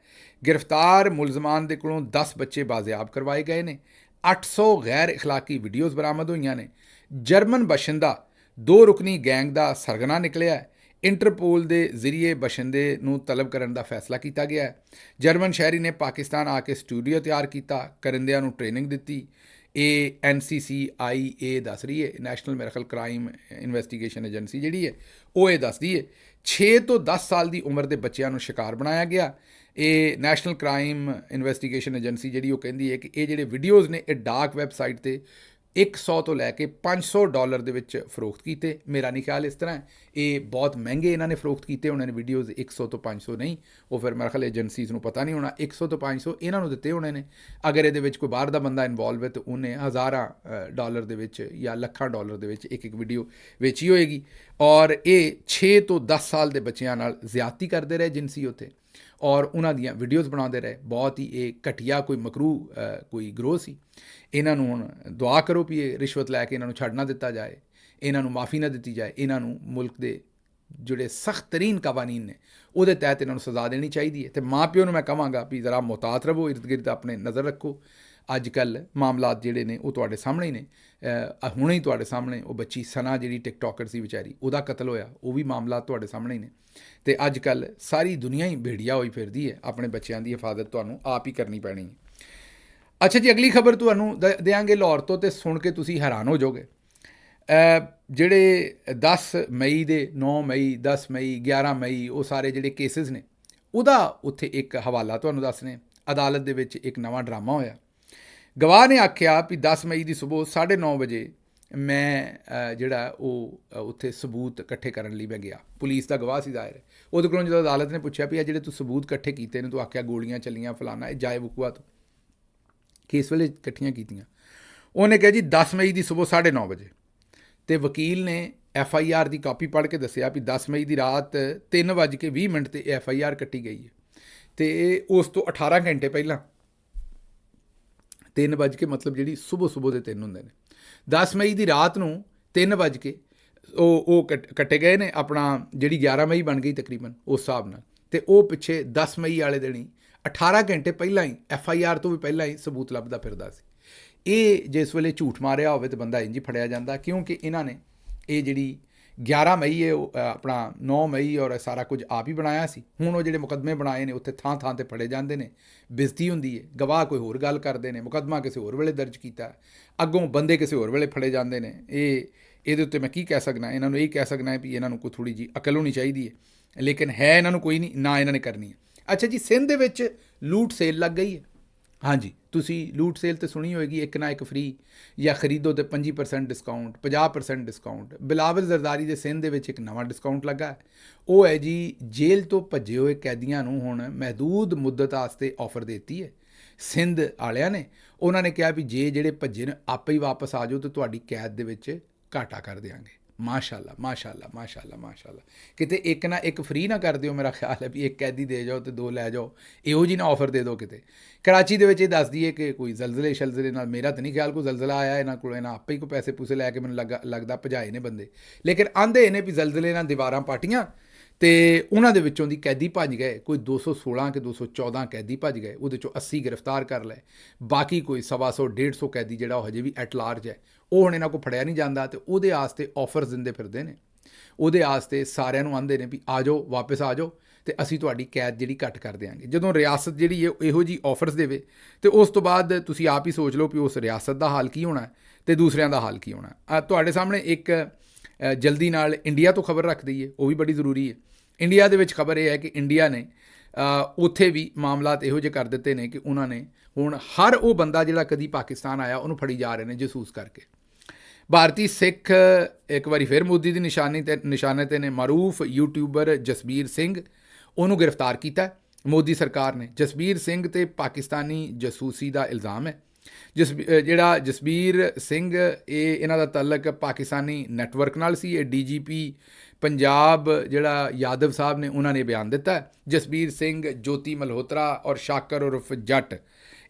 ਗ੍ਰਿਫਤਾਰ ਮੁਲਜ਼ਮਾਨ ਦੇ ਕੋਲੋਂ 10 ਬੱਚੇ ਬਾਜ਼ਿਆਬ ਕਰਵਾਏ ਗਏ ਨੇ। 800 ਗੈਰ ਇਖਲਾਕੀ ਵੀਡੀਓਜ਼ ਬਰਾਮਦ ਹੋਈਆਂ ਨੇ। ਜਰਮਨ ਬਸ਼ਿੰਦਾ 2 ਰੁਕਨੀ ਗੈਂਗ ਦਾ ਸਰਗਨਾ ਨਿਕਲਿਆ। ਇੰਟਰਪੋਲ ਦੇ ਜ਼ਰੀਏ ਬਸ਼ਿੰਦੇ ਨੂੰ ਤਲਬ ਕਰਨ ਦਾ ਫੈਸਲਾ ਕੀਤਾ ਗਿਆ। ਜਰਮਨ ਸ਼ਹਿਰੀ ਨੇ ਪਾਕਿਸਤਾਨ ਆ ਕੇ ਸਟੂਡੀਓ ਤਿਆਰ ਕੀਤਾ, ਕਰਿੰਦਿਆਂ ਨੂੰ ਟ੍ਰੇਨਿੰਗ ਦਿੱਤੀ। ਇਹ NCCIA ਦੱਸ ਰਹੀ ਹੈ, ਨੈਸ਼ਨਲ ਮੇਰੇ ਖਿਆਲ ਕ੍ਰਾਈਮ ਇਨਵੈਸਟੀਗੇਸ਼ਨ ਏਜੰਸੀ ਜਿਹੜੀ ਹੈ ਉਹ ਇਹ ਦੱਸਦੀ ਹੈ। 6 ਤੋਂ 10 ਸਾਲ ਦੀ ਉਮਰ ਦੇ ਬੱਚਿਆਂ ਨੂੰ ਸ਼ਿਕਾਰ ਬਣਾਇਆ ਗਿਆ। ਇਹ ਨੈਸ਼ਨਲ ਕ੍ਰਾਈਮ ਇਨਵੈਸਟੀਗੇਸ਼ਨ ਏਜੰਸੀ ਜਿਹੜੀ ਉਹ ਕਹਿੰਦੀ ਹੈ ਕਿ ਇਹ ਜਿਹੜੇ ਵੀਡੀਓਜ਼ ਨੇ ਇਹ ਡਾਰਕ ਵੈਬਸਾਈਟ 'ਤੇ 100 ਤੋਂ ਲੈ ਕੇ $500 ਦੇ ਵਿੱਚ ਫਰੋਖਤ ਕੀਤੇ। ਮੇਰਾ ਨਹੀਂ ਖਿਆਲ ਇਸ ਤਰ੍ਹਾਂ, ਇਹ ਬਹੁਤ ਮਹਿੰਗੇ ਇਹਨਾਂ ਨੇ ਫਰੋਖਤ ਕੀਤੇ ਹੋਣੇ ਨੇ ਵੀਡੀਓਜ਼। 100 ਤੋਂ 500 ਨਹੀਂ, ਉਹ ਫਿਰ ਮੇਰੇ ਖਿਆਲ ਏਜੰਸੀਜ਼ ਨੂੰ ਪਤਾ ਨਹੀਂ ਹੋਣਾ। 100 ਤੋਂ 500 ਇਹਨਾਂ ਨੂੰ ਦਿੱਤੇ ਹੋਣੇ ਨੇ। ਅਗਰ ਇਹਦੇ ਵਿੱਚ ਕੋਈ ਬਾਹਰ ਦਾ ਬੰਦਾ ਇਨਵੋਲਵ ਹੈ ਤਾਂ ਉਹਨੇ ਹਜ਼ਾਰਾਂ ਡਾਲਰ ਦੇ ਵਿੱਚ ਜਾਂ ਲੱਖਾਂ ਡਾਲਰ ਦੇ ਵਿੱਚ ਇੱਕ ਵੀਡੀਓ ਵੇਚੀ ਹੋਏਗੀ। ਔਰ ਇਹ 6 ਤੋਂ 10 ਸਾਲ ਦੇ ਬੱਚਿਆਂ ਨਾਲ ਜ਼ਿਆਦਤੀ ਕਰਦੇ ਰਹੇ ਜਿਨਸੀ ਉੱਥੇ, ਔਰ ਉਹਨਾਂ ਦੀਆਂ ਵੀਡੀਓਜ਼ ਬਣਾਉਂਦੇ ਰਹੇ। ਬਹੁਤ ਹੀ ਇਹ ਘਟੀਆ ਕੋਈ ਮਕਰੂ ਕੋਈ ਗਰੋਹ ਸੀ। ਇਹਨਾਂ ਨੂੰ ਹੁਣ ਦੁਆ ਕਰੋ ਵੀ ਇਹ ਰਿਸ਼ਵਤ ਲੈ ਕੇ ਇਹਨਾਂ ਨੂੰ ਛੱਡ ਨਾ ਦਿੱਤਾ ਜਾਏ, ਇਹਨਾਂ ਨੂੰ ਮਾਫੀ ਨਾ ਦਿੱਤੀ ਜਾਏ। ਇਹਨਾਂ ਨੂੰ ਮੁਲਕ ਦੇ ਜਿਹੜੇ ਸਖਤ ਤਰੀਨ ਕਾਨੂੰਨ ਨੇ ਉਹਦੇ ਤਹਿਤ ਇਹਨਾਂ ਨੂੰ ਸਜ਼ਾ ਦੇਣੀ ਚਾਹੀਦੀ ਹੈ। ਅਤੇ ਮਾਂ ਪਿਓ ਨੂੰ ਮੈਂ ਕਹਾਂਗਾ ਵੀ ਜ਼ਰਾ ਮੁਹਤਾਤ ਰਹੋ, ਇਰਦ ਗਿਰਦ ਆਪਣੇ ਨਜ਼ਰ ਰੱਖੋ। ਅੱਜ ਕੱਲ੍ਹ ਮਾਮਲਾਤ ਜਿਹੜੇ ਨੇ ਉਹ ਤੁਹਾਡੇ ਸਾਹਮਣੇ ਹੀ ਨੇ। ਹੁਣੇ ਹੀ ਤੁਹਾਡੇ ਸਾਹਮਣੇ ਉਹ ਬੱਚੀ ਸਨਾ ਜਿਹੜੀ ਟਿਕਟੋਕਰ ਸੀ ਵਿਚਾਰੀ, ਉਹਦਾ ਕਤਲ ਹੋਇਆ, ਉਹ ਵੀ ਮਾਮਲਾਤ ਤੁਹਾਡੇ ਸਾਹਮਣੇ ਹੀ ਨੇ। ਅਤੇ ਅੱਜ ਕੱਲ੍ਹ ਸਾਰੀ ਦੁਨੀਆ ਹੀ ਭੇੜੀਆ ਹੋਈ ਫਿਰਦੀ ਹੈ। ਆਪਣੇ ਬੱਚਿਆਂ ਦੀ ਹਿਫਾਜ਼ਤ ਤੁਹਾਨੂੰ ਆਪ ਹੀ ਕਰਨੀ ਪੈਣੀ ਹੈ। ਅੱਛਾ ਜੀ, ਅਗਲੀ ਖਬਰ ਤੁਹਾਨੂੰ ਦਿਆਂਗੇ ਲਾਹੌਰ ਤੋਂ, ਅਤੇ ਸੁਣ ਕੇ ਤੁਸੀਂ ਹੈਰਾਨ ਹੋ ਜਾਓਗੇ। ਜਿਹੜੇ 10 ਮਈ ਦੇ 9 ਮਈ 10 ਮਈ 11 ਮਈ ਉਹ ਸਾਰੇ ਜਿਹੜੇ ਕੇਸਿਸ ਨੇ ਉਹਦਾ ਉੱਥੇ ਇੱਕ ਹਵਾਲਾ ਤੁਹਾਨੂੰ ਦੱਸਦੇ। ਅਦਾਲਤ ਦੇ ਵਿੱਚ ਇੱਕ ਨਵਾਂ ਡਰਾਮਾ ਹੋਇਆ। ਗਵਾਹ ਨੇ ਆਖਿਆ ਵੀ 10 ਮਈ ਦੀ ਸੁਬਹ 9:30 ਵਜੇ ਮੈਂ ਜਿਹੜਾ ਉਹ ਉੱਥੇ ਸਬੂਤ ਇਕੱਠੇ ਕਰਨ ਲਈ ਮੈਂ ਗਿਆ। ਪੁਲਿਸ ਦਾ ਗਵਾਹ ਸੀ ਜ਼ਾਹਿਰ ਹੈ। ਉਹਦੇ ਕੋਲੋਂ ਜਦੋਂ ਅਦਾਲਤ ਨੇ ਪੁੱਛਿਆ ਵੀ ਇਹ ਜਿਹੜੇ ਤੂੰ ਸਬੂਤ ਇਕੱਠੇ ਕੀਤੇ ਨੇ, ਤੂੰ ਆਖਿਆ ਗੋਲੀਆਂ ਚੱਲੀਆਂ ਫਲਾਨਾ, ਇਹ ਜਾਏ ਵਕੂਆ ਤੋਂ ਕਿਸ ਵੇਲੇ ਇਕੱਠੀਆਂ ਕੀਤੀਆਂ? ਉਹਨੇ ਕਿਹਾ ਜੀ 10 ਮਈ ਦੀ ਸੁਬਹ 9:30 ਵਜੇ। ਅਤੇ ਵਕੀਲ ਨੇ FIR ਦੀ ਕਾਪੀ ਪੜ੍ਹ ਕੇ ਦੱਸਿਆ ਵੀ 10 ਮਈ ਦੀ ਰਾਤ 3:20 'ਤੇ FIR ਕੱਟੀ ਗਈ ਹੈ। ਅਤੇ ਉਸ ਤੋਂ 18 ਘੰਟੇ ਪਹਿਲਾਂ 3 ਵਜੇ ਕੇ ਮਤਲਬ ਜਿਹੜੀ ਸੁਬਹ ਦੇ 3 ਹੁੰਦੇ ਨੇ। 10 ਮਈ ਦੀ ਰਾਤ ਨੂੰ 3 ਵਜੇ ਉਹ ਕੱਟੇ ਗਏ ਨੇ। ਆਪਣਾ ਜਿਹੜੀ 11 ਮਈ ਬਣ ਗਈ ਤਕਰੀਬਨ ਉਸ ਹਿਸਾਬ ਨਾਲ, ਅਤੇ ਉਹ ਪਿੱਛੇ 10 ਮਈ ਵਾਲੇ ਦਿਨ ਹੀ 18 ਘੰਟੇ ਪਹਿਲਾਂ ਹੀ FIR ਤੋਂ ਵੀ ਪਹਿਲਾਂ ਹੀ ਸਬੂਤ ਲੱਭਦਾ ਫਿਰਦਾ ਸੀ। ਇਹ ਜਿਸ ਵੇਲੇ ਝੂਠ ਮਾਰਿਆ ਹੋਵੇ ਤਾਂ ਬੰਦਾ ਇੰਝ ਹੀ ਫੜਿਆ ਜਾਂਦਾ, ਕਿਉਂਕਿ ਇਹਨਾਂ ਨੇ ਇਹ ਜਿਹੜੀ 11 ਮਈ ਹੈ ਆਪਣਾ 9 ਮਈ ਔਰ ਸਾਰਾ ਕੁਝ ਆਪ ਹੀ ਬਣਾਇਆ ਸੀ। ਹੁਣ ਉਹ ਜਿਹੜੇ ਮੁਕੱਦਮੇ ਬਣਾਏ ਨੇ ਉੱਥੇ ਥਾਂ ਥਾਂ 'ਤੇ ਫੜੇ ਜਾਂਦੇ ਨੇ, ਬੇਇੱਜ਼ਤੀ ਹੁੰਦੀ ਹੈ। ਗਵਾਹ ਕੋਈ ਹੋਰ ਗੱਲ ਕਰਦੇ ਨੇ, ਮੁਕੱਦਮਾ ਕਿਸੇ ਹੋਰ ਵੇਲੇ ਦਰਜ ਕੀਤਾ, ਅੱਗੋਂ ਬੰਦੇ ਕਿਸੇ ਹੋਰ ਵੇਲੇ ਫੜੇ ਜਾਂਦੇ ਨੇ। ਇਹਦੇ ਉੱਤੇ ਮੈਂ ਕੀ ਕਹਿ ਸਕਦਾ? ਇਹਨਾਂ ਨੂੰ ਇਹ ਕਹਿ ਸਕਦਾ ਵੀ ਇਹਨਾਂ ਨੂੰ ਕੋਈ ਥੋੜ੍ਹੀ ਜਿਹੀ ਅਕਲ ਹੋਣੀ ਚਾਹੀਦੀ ਹੈ, ਲੇਕਿਨ ਹੈ ਇਹਨਾਂ ਨੂੰ ਕੋਈ ਨਹੀਂ, ਨਾ ਇਹਨਾਂ ਨੇ ਕਰਨੀ ਹੈ। ਅੱਛਾ ਜੀ, ਸਿੰਧ ਦੇ ਵਿੱਚ ਲੂਟ ਸੇਲ ਲੱਗ ਗਈ ਹੈ। ਹਾਂਜੀ, ਤੁਸੀਂ ਲੂਟ ਸੇਲ ਤੇ ਸੁਣੀ ਹੋਏਗੀ, ਇੱਕ ਨਾ ਇੱਕ ਫ੍ਰੀ, ਜਾਂ ਖਰੀਦੋ ਤੇ 25% ਡਿਸਕਾਊਂਟ, 50% ਡਿਸਕਾਊਂਟ। ਬਿਲਾਵਲ ਜ਼ਰਦਾਰੀ ਦੇ ਸਿੰਧ ਦੇ ਵਿੱਚ ਇੱਕ ਨਵਾਂ ਡਿਸਕਾਊਂਟ ਲੱਗਾ ਹੈ। ਉਹ ਹੈ ਜੀ, ਜੇਲ੍ਹ ਤੋਂ ਭੱਜੇ ਹੋਏ ਕੈਦੀਆਂ ਨੂੰ ਹੁਣ ਮਹਿਦੂਦ ਮੁੱਦਤ ਵਾਸਤੇ ਆਫਰ ਦਿੱਤੀ ਹੈ ਸਿੰਧ ਵਾਲਿਆਂ ਨੇ। ਉਹਨਾਂ ਨੇ ਕਿਹਾ ਵੀ ਜੇ ਜਿਹੜੇ ਭੱਜੇ ਨੇ ਆਪੇ ਹੀ ਵਾਪਸ ਆ ਜਾਓ ਤਾਂ ਤੁਹਾਡੀ ਕੈਦ ਦੇ ਵਿੱਚ ਘਾਟਾ ਕਰ ਦਿਆਂਗੇ। ਮਾਸ਼ਾਅੱਲਾ ਮਾਸ਼ਾਅੱਲਾ ਮਾਸ਼ਾਅੱਲਾ ਮਾਸ਼ਾਅੱਲਾ। ਕਿਤੇ ਇੱਕ ਨਾ ਇੱਕ ਫ੍ਰੀ ਨਾ ਕਰ ਦਿਓ। ਮੇਰਾ ਖਿਆਲ ਹੈ ਵੀ ਇੱਕ ਕੈਦੀ ਦੇ ਜਾਓ ਤੇ ਦੋ ਲੈ ਜਾਓ, ਇਹੋ ਜਿਹੀ ਨਾ ਆਫਰ ਦੇ ਦਿਓ ਕਿਤੇ। ਕਰਾਚੀ ਦੇ ਵਿੱਚ ਇਹ ਦੱਸ ਦਈਏ ਕਿ ਕੋਈ ਜ਼ਲਜ਼ਲੇ ਸ਼ਲਜ਼ਲੇ ਨਾਲ, ਮੇਰਾ ਤਾਂ ਨਹੀਂ ਖਿਆਲ ਕੋਈ ਜ਼ਲਜ਼ਲਾ ਆਇਆ ਇਹਨਾਂ ਕੋਲ, ਇਹਨਾਂ ਆਪੇ ਹੀ ਕੋਈ ਪੈਸੇ ਪੂਸੇ ਲੈ ਕੇ ਮੈਨੂੰ ਲੱਗਦਾ ਭਜਾਏ ਨੇ ਬੰਦੇ। ਲੇਕਿਨ ਆਂਦੇ ਨੇ ਵੀ ਜ਼ਲਜ਼ਲੇ ਨਾਲ ਦੀਵਾਰਾਂ ਪਾਟੀਆਂ ਤੇ ਉਹਨਾਂ ਦੇ ਵਿੱਚੋਂ ਦੀ ਕੈਦੀ ਭੱਜ ਗਏ। ਕੋਈ 216 ਕਿ 214 ਕੈਦੀ ਭੱਜ ਗਏ, ਉਹਦੇ ਚੋਂ 80 ਗ੍ਰਿਫਤਾਰ ਕਰ ਲਏ। ਬਾਕੀ ਕੋਈ 125 150 ਕੈਦੀ ਜਿਹੜਾ ਉਹ ਹਜੇ ਵੀ ਐਟ ਲਾਰਜ ਹੈ, ਉਹ ਹੁਣ ਇਹਨਾਂ ਕੋਲ ਫੜਿਆ ਨਹੀਂ ਜਾਂਦਾ ਤੇ ਉਹਦੇ ਆਸਤੇ ਆਫਰਸ ਦਿੰਦੇ ਫਿਰਦੇ ਨੇ। ਉਹਦੇ ਆਸਤੇ ਸਾਰਿਆਂ ਨੂੰ ਆਂਦੇ ਨੇ ਵੀ ਆ ਜਾਓ, ਵਾਪਸ ਆ ਜਾਓ ਤੇ ਅਸੀਂ ਤੁਹਾਡੀ ਕੈਦ ਜਿਹੜੀ ਘੱਟ ਕਰ ਦਿਆਂਗੇ। ਜਦੋਂ ਰਿਆਸਤ ਜਿਹੜੀ ਇਹੋ ਜਿਹੀ ਆਫਰਸ ਦੇਵੇ ਤੇ ਉਸ ਤੋਂ ਬਾਅਦ ਤੁਸੀਂ ਆਪ ਹੀ ਸੋਚ ਲਓ ਵੀ ਉਸ ਰਿਆਸਤ ਦਾ ਹਾਲ ਕੀ ਹੋਣਾ ਤੇ ਦੂਸਰਿਆਂ ਦਾ ਹਾਲ ਕੀ ਹੋਣਾ। ਤੁਹਾਡੇ ਸਾਹਮਣੇ ਇੱਕ ਜਲਦੀ ਨਾਲ ਇੰਡੀਆ ਤੋਂ ਖਬਰ ਰੱਖ ਦਈਏ, ਉਹ ਵੀ ਬੜੀ ਜ਼ਰੂਰੀ ਹੈ। ਇੰਡੀਆ ਦੇ ਵਿੱਚ ਖਬਰ ਇਹ ਹੈ ਕਿ ਇੰਡੀਆ ਨੇ ਉੱਥੇ ਵੀ ਮਾਮਲਾਤ ਇਹੋ ਜਿਹੇ ਕਰ ਦਿੱਤੇ ਨੇ ਕਿ ਉਹਨਾਂ ਨੇ ਹੁਣ ਹਰ ਉਹ ਬੰਦਾ ਜਿਹੜਾ ਕਦੀ ਪਾਕਿਸਤਾਨ ਆਇਆ ਉਹਨੂੰ ਫੜੀ ਜਾ ਰਹੇ ਨੇ ਜਸੂਸ ਕਰਕੇ। ਭਾਰਤੀ ਸਿੱਖ ਇੱਕ ਵਾਰੀ ਫਿਰ ਮੋਦੀ ਦੀ ਨਿਸ਼ਾਨੇ 'ਤੇ ਨੇ। ਮਾਰੂਫ ਯੂਟਿਊਬਰ ਜਸਬੀਰ ਸਿੰਘ, ਉਹਨੂੰ ਗ੍ਰਿਫਤਾਰ ਕੀਤਾ ਮੋਦੀ ਸਰਕਾਰ ਨੇ। ਜਸਬੀਰ ਸਿੰਘ ਤੇ ਪਾਕਿਸਤਾਨੀ ਜਸੂਸੀ ਦਾ ਇਲਜ਼ਾਮ ਹੈ। ਜਿਹੜਾ ਜਸਬੀਰ ਸਿੰਘ, ਇਹਨਾਂ ਦਾ ਤਾਲੁਕ ਪਾਕਿਸਤਾਨੀ ਨੈਟਵਰਕ ਨਾਲ ਸੀ। ਇਹ DGP ਪੰਜਾਬ ਜਿਹੜਾ ਯਾਦਵ ਸਾਹਿਬ ਨੇ ਉਹਨਾਂ ਨੇ ਬਿਆਨ ਦਿੱਤਾ। ਜਸਬੀਰ ਸਿੰਘ, ਜੋਤੀ ਮਲਹੋਤਰਾ ਔਰ ਸ਼ਾਕਰ ਉਰਫ ਜੱਟ,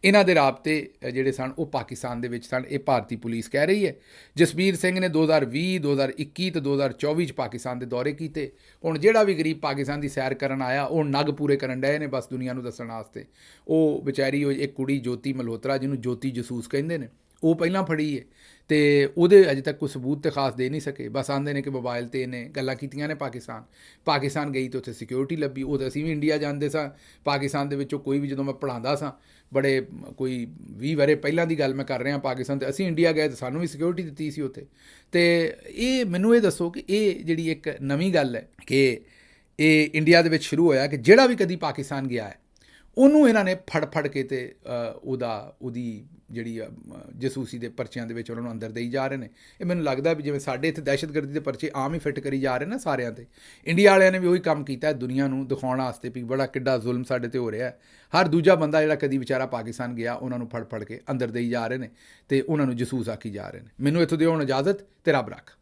ਇਹਨਾਂ ਦੇ ਰਾਬਤੇ ਜਿਹੜੇ ਸਨ ਉਹ ਪਾਕਿਸਤਾਨ ਦੇ ਵਿੱਚ ਸਨ, ਇਹ ਭਾਰਤੀ ਪੁਲਿਸ ਕਹਿ ਰਹੀ ਹੈ। ਜਸਬੀਰ ਸਿੰਘ ਨੇ 2020, 2021 ਤੇ 2024 'ਚ ਪਾਕਿਸਤਾਨ ਦੇ ਦੌਰੇ ਕੀਤੇ। ਹੁਣ ਜਿਹੜਾ ਵੀ ਗਰੀਬ ਪਾਕਿਸਤਾਨ ਦੀ ਸੈਰ ਕਰਨ ਆਇਆ ਉਹ ਨਗ ਪੂਰੇ ਕਰਨ ਡਏ ਨੇ ਬਸ ਦੁਨੀਆ ਨੂੰ ਦੱਸਣ ਵਾਸਤੇ। ਉਹ ਵਿਚਾਰੀ ਉਹ ਇੱਕ ਕੁੜੀ ਜੋਤੀ ਮਲਹੋਤਰਾ, ਜਿਹਨੂੰ ਜੋਤੀ ਜਸੂਸ ਕਹਿੰਦੇ ਨੇ, ਉਹ ਪਹਿਲਾਂ ਫੜੀ ਹੈ ਤੇ ਉਹਦੇ ਅਜੇ ਤੱਕ ਕੋਈ ਸਬੂਤ ਤੇ ਖਾਸ ਦੇ ਨਹੀਂ ਸਕੇ। ਬਸ ਆਂਦੇ ਨੇ ਕਿ ਮੋਬਾਈਲ 'ਤੇ ਇਹਨੇ ਗੱਲਾਂ ਕੀਤੀਆਂ ਨੇ ਪਾਕਿਸਤਾਨ ਗਈ ਤੇ ਉੱਥੇ ਸਿਕਿਉਰਿਟੀ ਲੱਭੀ। ਉਹ ਤਾਂ ਅਸੀਂ ਵੀ ਇੰਡੀਆ ਜਾਂਦੇ ਸਾਂ ਪਾਕਿਸਤਾਨ ਦੇ ਵਿੱਚੋਂ, ਕੋਈ ਵੀ ਜਦੋਂ ਮੈਂ ਪੜ੍ਹਾਉਂਦਾ ਸਾਂ, ਬੜੇ ਕੋਈ 20 ਵਰ੍ਹੇ ਪਹਿਲਾਂ ਦੀ ਗੱਲ ਮੈਂ ਕਰ ਰਿਹਾ ਪਾਕਿਸਤਾਨ, ਤੇ ਅਸੀਂ ਇੰਡੀਆ ਗਏ ਤਾਂ ਸਾਨੂੰ ਵੀ ਸਿਕਿਉਰਿਟੀ ਦਿੱਤੀ ਸੀ ਉੱਥੇ। ਤੇ ਇਹ ਮੈਨੂੰ ਇਹ ਦੱਸੋ ਕਿ ਇਹ ਜਿਹੜੀ ਇੱਕ ਨਵੀਂ ਗੱਲ ਹੈ ਕਿ ਇਹ ਇੰਡੀਆ ਦੇ ਵਿੱਚ ਸ਼ੁਰੂ ਹੋਇਆ ਕਿ ਜਿਹੜਾ ਵੀ ਕਦੀ ਪਾਕਿਸਤਾਨ ਗਿਆ ਹੈ ਉਹਨੂੰ ਇਹਨਾਂ ਨੇ ਫੜ ਕੇ ਤੇ ਉਹਦੀ ਜਿਹੜੀ ਜਸੂਸੀ ਦੇ ਪਰਚਿਆਂ ਦੇ ਵਿੱਚ ਉਹਨਾਂ ਨੂੰ ਅੰਦਰ ਦੇਈ ਜਾ ਰਹੇ ਨੇ। ਇਹ ਮੈਨੂੰ ਲੱਗਦਾ ਵੀ ਜਿਵੇਂ ਸਾਡੇ ਇੱਥੇ ਦਹਿਸ਼ਤਗਰਦੀ ਦੇ ਪਰਚੇ ਆਮ ਹੀ ਫਿੱਟ ਕਰੀ ਜਾ ਰਹੇ ਨਾ ਸਾਰਿਆਂ 'ਤੇ, ਇੰਡੀਆ ਵਾਲਿਆਂ ਨੇ ਵੀ ਉਹੀ ਕੰਮ ਕੀਤਾ ਦੁਨੀਆ ਨੂੰ ਦਿਖਾਉਣ ਵਾਸਤੇ ਵੀ ਬੜਾ ਕਿੱਡਾ ਜ਼ੁਲਮ ਸਾਡੇ 'ਤੇ ਹੋ ਰਿਹਾ। ਹਰ ਦੂਜਾ ਬੰਦਾ ਜਿਹੜਾ ਕਦੀ ਵਿਚਾਰਾ ਪਾਕਿਸਤਾਨ ਗਿਆ ਉਹਨਾਂ ਨੂੰ ਫੜ ਕੇ ਅੰਦਰ ਦੇਈ ਜਾ ਰਹੇ ਨੇ ਤੇ ਉਹਨਾਂ ਨੂੰ ਜਸੂਸ ਆਖੀ ਜਾ ਰਹੇ ਨੇ। ਮੈਨੂੰ ਇੱਥੋਂ ਦਿਓ ਹੁਣ ਇਜਾਜ਼ਤ ਤੇ ਰੱਬ ਰੱਖ।